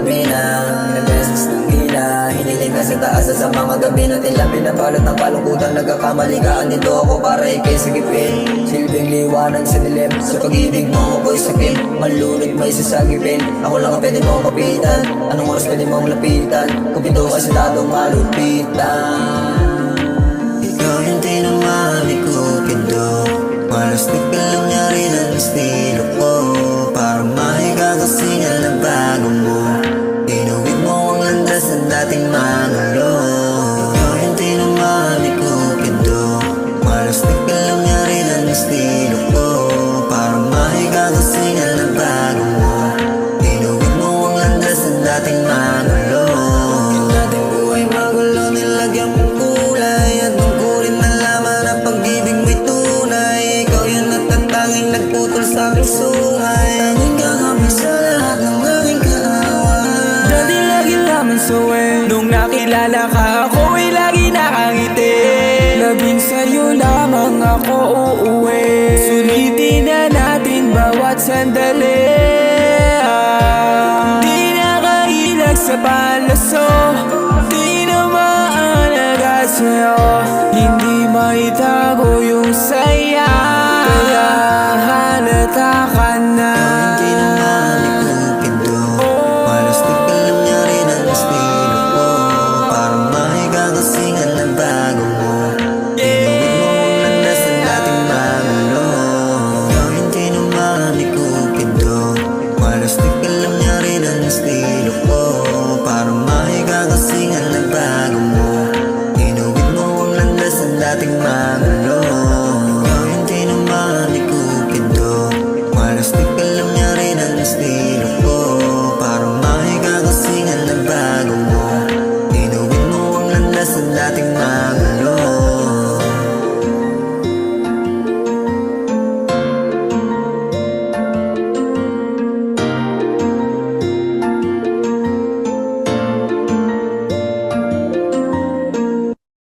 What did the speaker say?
minang ilang beses ng hila. Hiniling ka sa taas sa mga gabi na tila pinabalot ng kalungkutan. Nagkakamali ka, andito ako para ikay sagipin. Silbing liwanag sa dilim, sa pag-ibig mo ako'y sakit. Malunod may sasagipin, ako lang ang pwede mong kapitan. Anong oras pwede mong lapitan, kung pinto kasi tatong malupitan. Ikaw yung tinamali ko, pinto. Malastig ka lang niya rin ang estilo ko. Para maikakasingal na bago mo. Tinuwid mo ang landas ng dating manulo. Ikaw yung tinamali ko, pinto. Malastig ka lang niya rin ang estilo ko. Para maikakasingal na bago mo. Tinuwid mo ang landas ng dating manulo. Yung dating buhay magulo, nilagyan mong kulay. At tungkulin na laman ang pag-ibig mo'y tunay. Ikaw yung natatanging nagputol sa aking sungay. Tanging kami sa lahat ng aking kaaway. Dati lagi lamang suwe, nung nakilala ka ako'y lagi nakangiti. Labing sa'yo lamang ako uuwi. Sulitin na natin bawat sandali. Di nakailag sa